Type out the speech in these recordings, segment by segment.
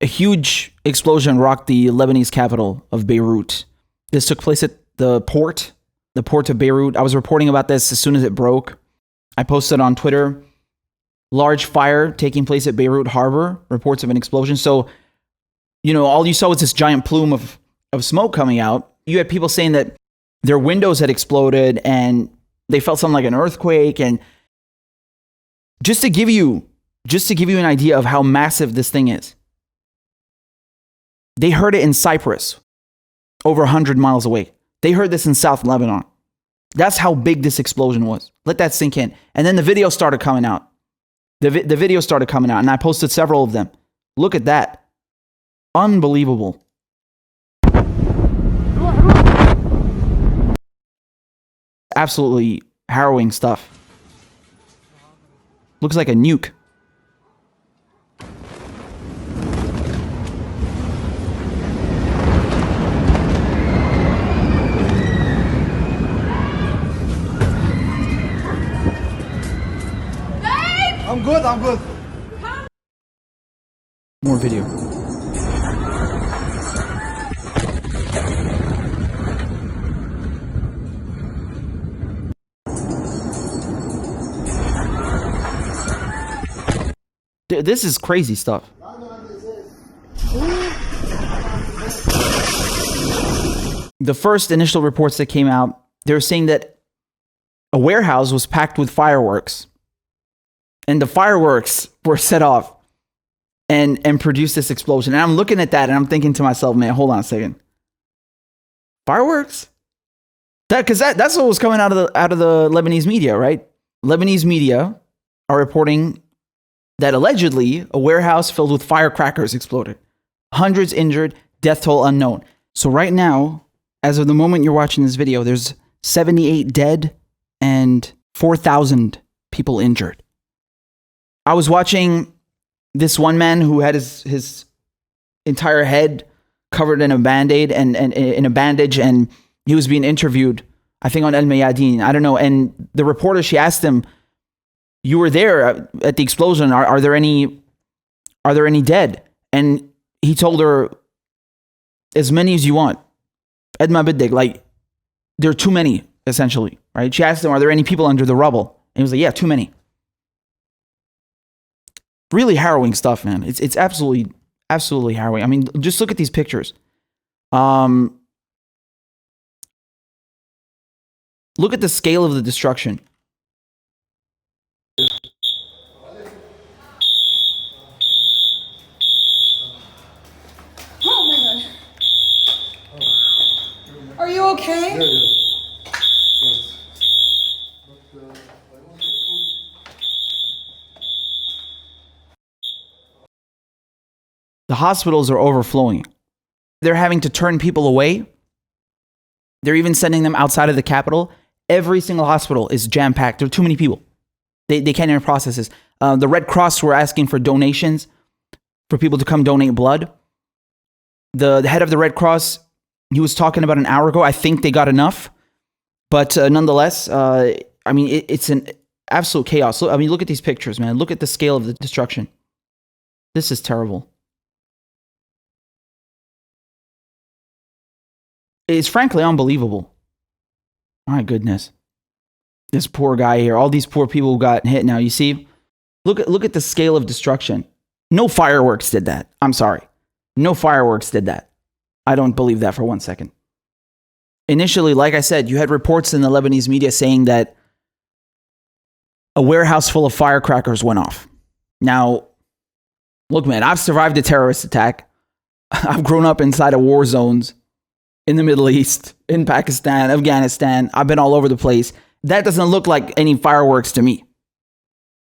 A huge explosion rocked the Lebanese capital of Beirut. This took place at the port of Beirut. I was reporting about this as soon as it broke. I posted on Twitter. Large fire taking place at Beirut harbor. Reports of an explosion. So, all you saw was this giant plume of smoke coming out. You had people saying that their windows had exploded and they felt something like an earthquake. And just to give you an idea of how massive this thing is, they heard it in Cyprus, over 100 miles away. They heard this in South Lebanon. That's how big this explosion was. Let that sink in. And then the video started coming out. The video started coming out, and I posted several of them. Look at that. Unbelievable. Absolutely harrowing stuff. Looks like a nuke. I'm good. More video. This is crazy stuff. The first initial reports that came out, they were saying that a warehouse was packed with fireworks. And the fireworks were set off and produced this explosion. And I'm looking at that and I'm thinking to myself, man, hold on a second. Fireworks? That's what was coming out of the Lebanese media, right? Lebanese media are reporting that allegedly a warehouse filled with firecrackers exploded. Hundreds injured, death toll unknown. So right now, as of the moment you're watching this video, there's 78 dead and 4,000 people injured. I was watching this one man who had his entire head covered in a Band-Aid and in a bandage, and he was being interviewed, I think on El Mayadeen, I don't know. And the reporter, she asked him, "You were there at the explosion. Are there any dead?" And he told her, "As many as you want. Edma biddig, like there are too many, essentially." Right? She asked him, "Are there any people under the rubble?" And he was like, "Yeah, too many." Really harrowing stuff, man. It's absolutely harrowing. I mean, just look at these pictures. Look at the scale of the destruction. Oh my God. Are you okay? Yeah. The hospitals are overflowing. They're having to turn people away. They're even sending them outside of the capital. Every single hospital is jam-packed. There are too many people. They can't even process this. The Red Cross were asking for donations for people to come donate blood. The head of the Red Cross, he was talking about an hour ago. I think they got enough. But nonetheless, I mean, it's an absolute chaos. I mean, look at these pictures, man. Look at the scale of the destruction. This is terrible. It's frankly unbelievable. My goodness. This poor guy here. All these poor people who got hit now. You see? Look at the scale of destruction. No fireworks did that. I'm sorry. No fireworks did that. I don't believe that for 1 second. Initially, like I said, you had reports in the Lebanese media saying that a warehouse full of firecrackers went off. Now, look, man, I've survived a terrorist attack. I've grown up inside of war zones. In the Middle East, in Pakistan, Afghanistan. I've been all over the place. That doesn't look like any fireworks to me.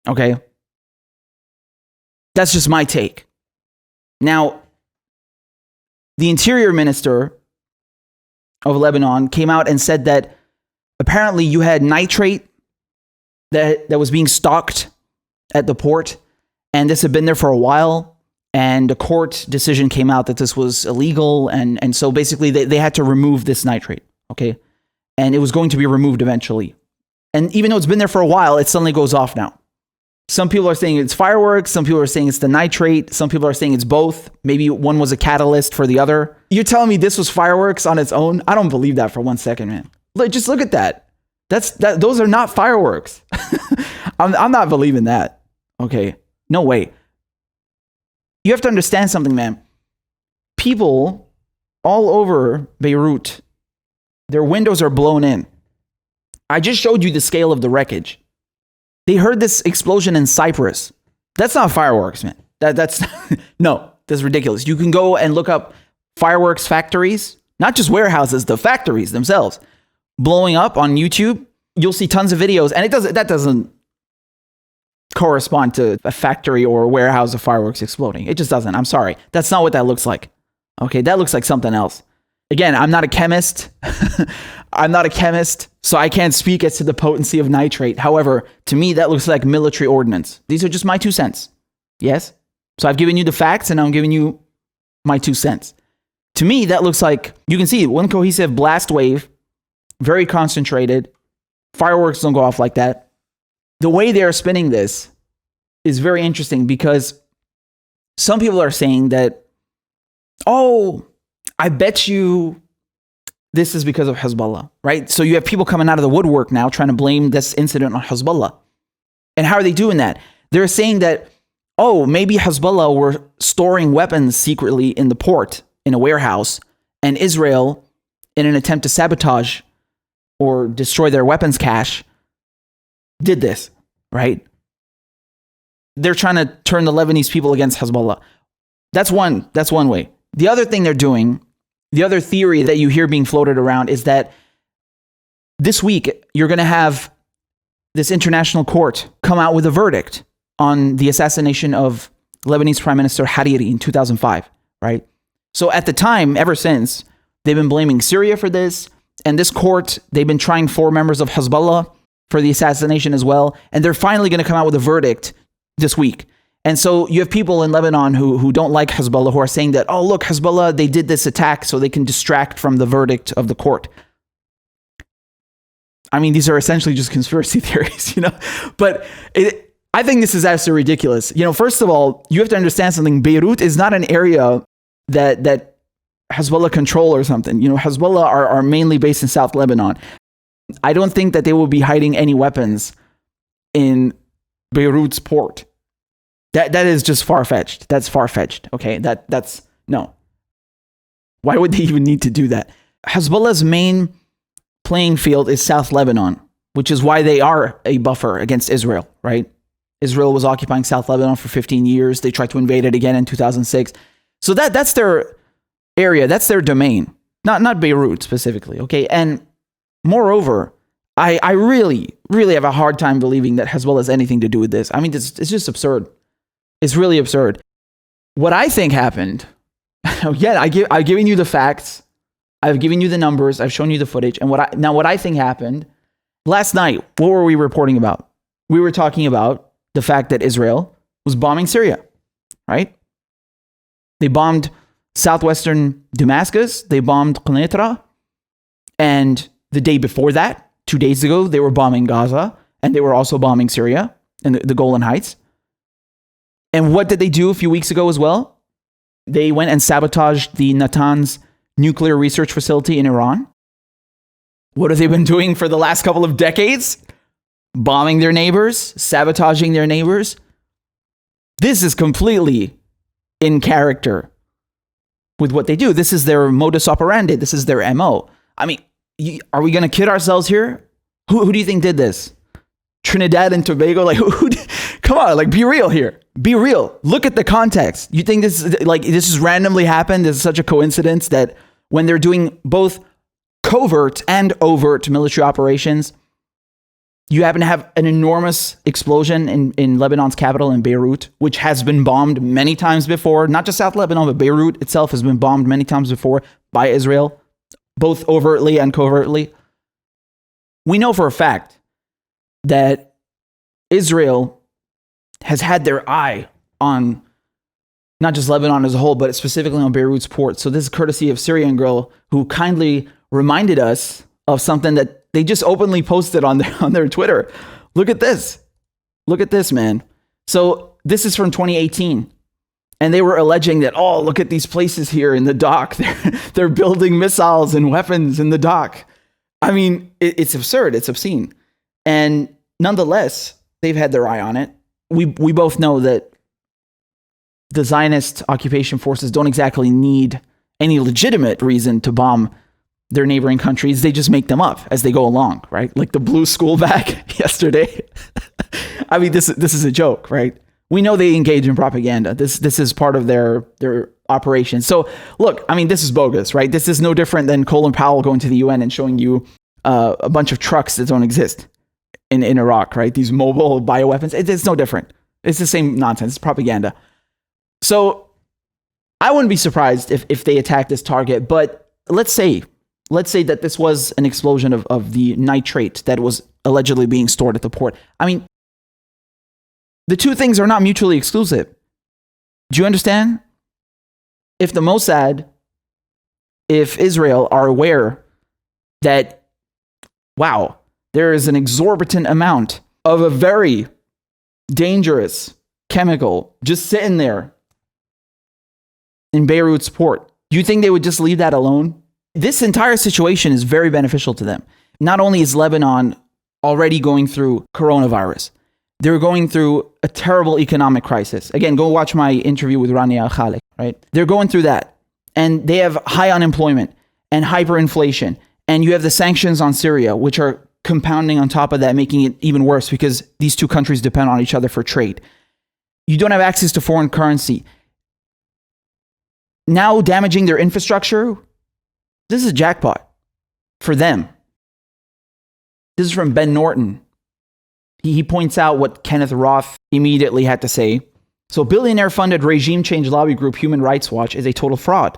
Okay? That's just my take. Now, the interior minister of Lebanon came out and said that apparently you had nitrate that was being stocked at the port, and this had been there for a while. And a court decision came out that this was illegal. And so basically they had to remove this nitrate. Okay. And it was going to be removed eventually. And even though it's been there for a while, it suddenly goes off now. Some people are saying it's fireworks. Some people are saying it's the nitrate. Some people are saying it's both. Maybe one was a catalyst for the other. You're telling me this was fireworks on its own? I don't believe that for 1 second, man. Just look at that. Those are not fireworks. I'm not believing that. Okay. No way. You have to understand something, man. People all over Beirut, their windows are blown in. I just showed you the scale of the wreckage. They heard this explosion in Cyprus. That's not fireworks, man. That's no, that's ridiculous. You can go and look up fireworks factories, not just warehouses, the factories themselves blowing up on YouTube. You'll see tons of videos, and that doesn't correspond to a factory or a warehouse of fireworks exploding. It just doesn't. I'm sorry. That's not what that looks like. Okay, that looks like something else. Again, I'm not a chemist. I'm not a chemist, so I can't speak as to the potency of nitrate. However, to me, that looks like military ordnance. These are just my 2 cents. Yes? So I've given you the facts, and I'm giving you my 2 cents. To me, that looks like, you can see one cohesive blast wave, very concentrated. Fireworks don't go off like that. The way they're spinning this is very interesting because some people are saying that, oh, I bet you this is because of Hezbollah, right? So you have people coming out of the woodwork now trying to blame this incident on Hezbollah. And how are they doing that? They're saying that, oh, maybe Hezbollah were storing weapons secretly in the port, in a warehouse, and Israel, in an attempt to sabotage or destroy their weapons cache, did this, right? They're trying to turn the Lebanese people against Hezbollah. That's one way. The other thing they're doing, the other theory that you hear being floated around is that this week you're going to have this international court come out with a verdict on the assassination of Lebanese Prime Minister Hariri in 2005, right? So at the time, ever since, they've been blaming Syria for this. And this court, they've been trying 4 members of Hezbollah for the assassination as well. And they're finally going to come out with a verdict this week. And so you have people in Lebanon who don't like Hezbollah, who are saying that, oh, look, Hezbollah, they did this attack so they can distract from the verdict of the court. I mean, these are essentially just conspiracy theories, But I think this is absolutely ridiculous. First of all, you have to understand something. Beirut is not an area that Hezbollah control or something. Hezbollah are mainly based in South Lebanon. I don't think that they will be hiding any weapons in Beirut's port. That is just far-fetched. That's far-fetched. Okay, that's no. Why would they even need to do that? Hezbollah's main playing field is South Lebanon, which is why they are a buffer against Israel, right? Israel was occupying South Lebanon for 15 years. They tried to invade it again in 2006. So that's their area. That's their domain. Not Beirut specifically, okay? And moreover, I really, really have a hard time believing that Hezbollah has anything to do with this. I mean, it's just absurd. It's really absurd. What I think happened, again, I've given you the facts. I've given you the numbers. I've shown you the footage. And what I think happened last night, what were we reporting about? We were talking about the fact that Israel was bombing Syria, right? They bombed southwestern Damascus. They bombed Quneitra. And the day before that, 2 days ago, they were bombing Gaza. And they were also bombing Syria and the Golan Heights. And what did they do a few weeks ago as well? They went and sabotaged the Natanz nuclear research facility in Iran. What have they been doing for the last couple of decades? Bombing their neighbors, sabotaging their neighbors. This is completely in character with what they do. This is their modus operandi. This is their MO. I mean, are we going to kid ourselves here? Who do you think did this? Trinidad and Tobago? Come on, be real here. Be real. Look at the context. You think this is randomly happened? This is such a coincidence that when they're doing both covert and overt military operations, you happen to have an enormous explosion in Lebanon's capital, in Beirut, which has been bombed many times before. Not just South Lebanon, but Beirut itself has been bombed many times before by Israel, both overtly and covertly. We know for a fact that Israel has had their eye on not just Lebanon as a whole, but specifically on Beirut's port. So this is courtesy of Syrian Girl, who kindly reminded us of something that they just openly posted on their Twitter. Look at this. Look at this, man. So this is from 2018. And they were alleging that, oh, look at these places here in the dock. They're building missiles and weapons in the dock. I mean, it's absurd. It's obscene. And nonetheless, they've had their eye on it. We both know that the Zionist occupation forces don't exactly need any legitimate reason to bomb their neighboring countries. They just make them up as they go along, right? Like the blue school bag yesterday. I mean, this is a joke, right? We know they engage in propaganda. This is part of their operation. So look, I mean, this is bogus, right? This is no different than Colin Powell going to the UN and showing you a bunch of trucks that don't exist in Iraq, right? These mobile bioweapons. It's no different. It's the same nonsense. It's propaganda. So I wouldn't be surprised if they attacked this target. But let's say that this was an explosion of the nitrate that was allegedly being stored at the port. I mean, the two things are not mutually exclusive. Do you understand? If the Mossad, if Israel are aware that, wow, there is an exorbitant amount of a very dangerous chemical just sitting there in Beirut's port, do you think they would just leave that alone? This entire situation is very beneficial to them. Not only is Lebanon already going through coronavirus, they're going through a terrible economic crisis. Again, go watch my interview with Rania Al-Khalik, right? They're going through that. And they have high unemployment and hyperinflation. And you have the sanctions on Syria, which are compounding on top of that, making it even worse because these two countries depend on each other for trade. You don't have access to foreign currency. Now damaging their infrastructure, this is a jackpot for them. This is from Ben Norton. He points out what Kenneth Roth immediately had to say. So billionaire-funded regime change lobby group Human Rights Watch is a total fraud.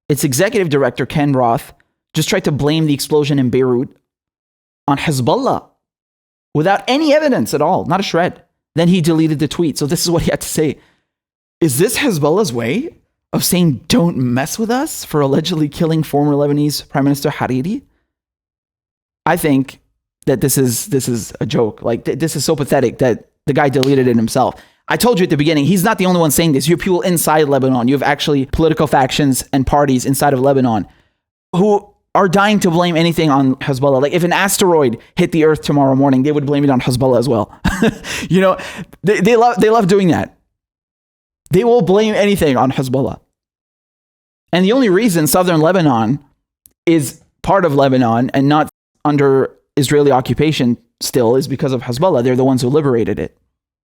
Its executive director, Ken Roth, just tried to blame the explosion in Beirut on Hezbollah without any evidence at all, not a shred. Then he deleted the tweet. So this is what he had to say. Is this Hezbollah's way of saying don't mess with us for allegedly killing former Lebanese Prime Minister Hariri? I think that this is a joke. Like, this is so pathetic that the guy deleted it himself. I told you at the beginning, he's not the only one saying this. You have people inside Lebanon. You have actually political factions and parties inside of Lebanon who are dying to blame anything on Hezbollah. Like, if an asteroid hit the earth tomorrow morning, they would blame it on Hezbollah as well. You know, they love doing that. They will blame anything on Hezbollah. And the only reason southern Lebanon is part of Lebanon and not under Israeli occupation still is because of Hezbollah. They're the ones who liberated it,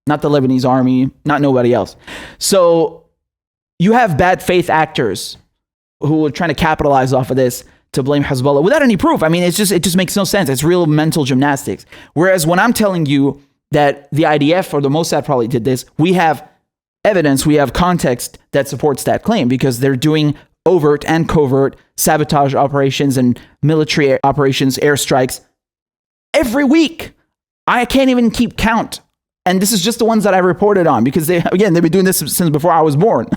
not the Lebanese army, not nobody else. So you have bad faith actors who are trying to capitalize off of this to blame Hezbollah without any proof. I mean, it just makes no sense. It's real mental gymnastics. Whereas when I'm telling you that the IDF or the Mossad probably did this, we have evidence, we have context that supports that claim because they're doing overt and covert sabotage operations and military operations, airstrikes every week. I can't even keep count. And this is just the ones that I reported on because they've been doing this since before I was born.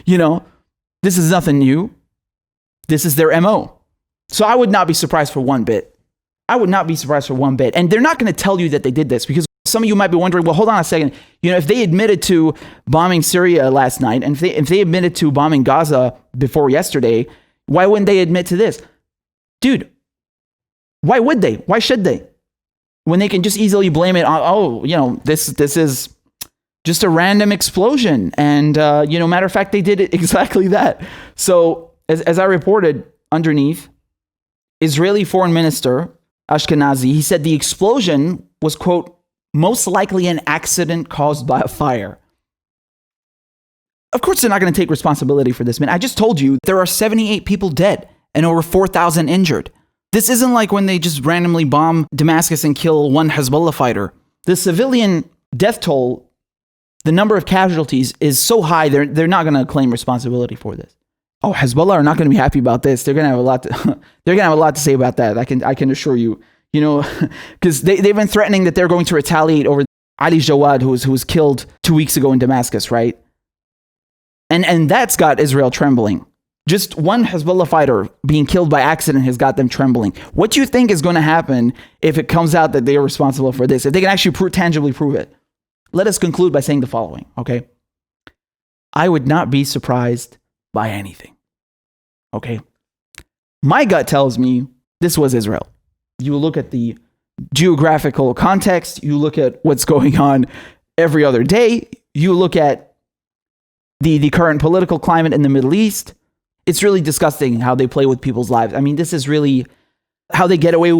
You know, this is nothing new. This is their MO. So I would not be surprised for one bit. I would not be surprised for one bit. And they're not going to tell you that they did this because some of you might be wondering, well, hold on a second. You know, if they admitted to bombing Syria last night and if they admitted to bombing Gaza before yesterday, why wouldn't they admit to this? Dude, why would they? Why should they? When they can just easily blame it on, oh, you know, this is just a random explosion. And, you know, matter of fact, they did it exactly that. So as I reported underneath, Israeli Foreign Minister Ashkenazi, he said the explosion was, quote, most likely an accident caused by a fire. Of course, they're not going to take responsibility for this, man. I just told you there are 78 people dead and over 4,000 injured. This isn't like when they just randomly bomb Damascus and kill one Hezbollah fighter. The civilian death toll, the number of casualties is so high, they're not going to claim responsibility for this. Oh, Hezbollah are not going to be happy about this. They're going to have a lot to say about that. I can assure you. You know, because they've been threatening that they're going to retaliate over Ali Jawad, who was killed 2 weeks ago in Damascus, right? And that's got Israel trembling. Just one Hezbollah fighter being killed by accident has got them trembling. What do you think is going to happen if it comes out that they are responsible for this? If they can actually tangibly prove it? let us conclude by saying the following, okay? I would not be surprised by anything, okay? My gut tells me this was Israel. You look at the geographical context, you look at what's going on every other day, you look at the current political climate in the Middle East. It's really disgusting how they play with people's lives. I mean, this is really how they get away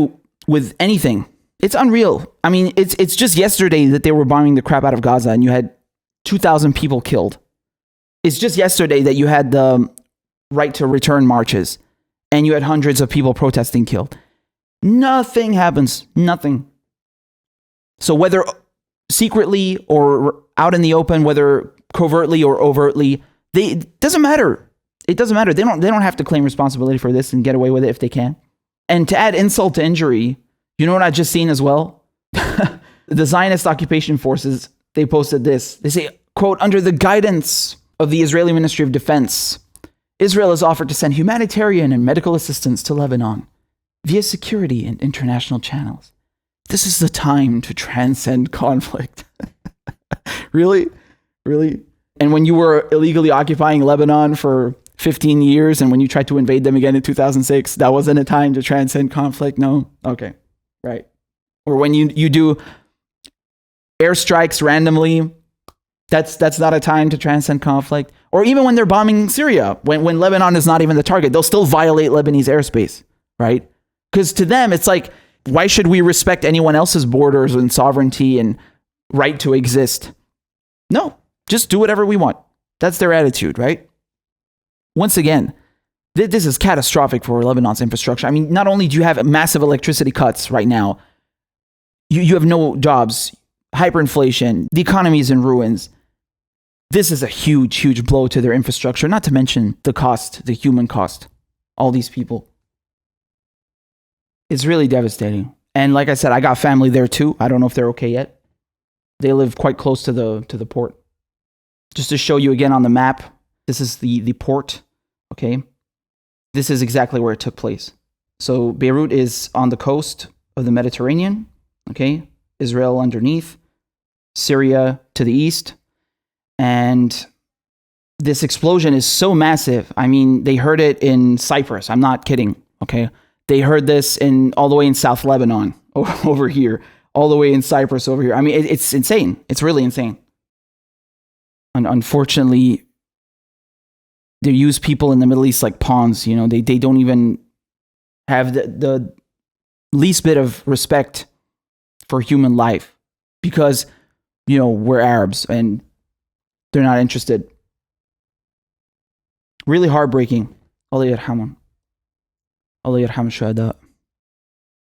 with anything. It's unreal. I mean, it's just yesterday that they were bombing the crap out of Gaza and you had 2,000 people killed. It's just yesterday that you had the right to return marches and you had hundreds of people protesting killed. Nothing happens. Nothing. So whether secretly or out in the open, whether covertly or overtly, it doesn't matter. It doesn't matter. They don't have to claim responsibility for this and get away with it if they can. And to add insult to injury, you know what I just seen as well? The Zionist occupation forces, they posted this. They say, quote, under the guidance of the Israeli Ministry of Defense, Israel has offered to send humanitarian and medical assistance to Lebanon via security and international channels. This is the time to transcend conflict. Really? Really? And when you were illegally occupying Lebanon for 15 years and when you tried to invade them again in 2006, that wasn't a time to transcend conflict? No? Okay. Right. Or when you do airstrikes randomly, that's not a time to transcend conflict. Or even when they're bombing Syria, when Lebanon is not even the target, they'll still violate Lebanese airspace, right? Because to them, it's like, why should we respect anyone else's borders and sovereignty and right to exist? No, just do whatever we want. That's their attitude, right? Once again, this is catastrophic for Lebanon's infrastructure. I mean, not only do you have massive electricity cuts right now, you have no jobs, hyperinflation, the economy is in ruins. This is a huge, huge blow to their infrastructure, not to mention the cost, the human cost, all these people. It's really devastating. And like I said, I got family there too. I don't know if they're okay yet. They live quite close to the port. Just to show you again on the map, this is the port, okay? This is exactly where it took place. So Beirut is on the coast of the Mediterranean, okay? Israel underneath, Syria to the east. And this explosion is so massive. I mean, they heard it in Cyprus. I'm not kidding, okay? They heard this all the way in South Lebanon over here, all the way in Cyprus over here. I mean, it's insane. It's really insane. And unfortunately, they use people in the Middle East like pawns. You know, they don't even have the least bit of respect for human life because, you know, we're Arabs and they're not interested. Really heartbreaking. Allah yarhamhum. Allah yarham shuhada.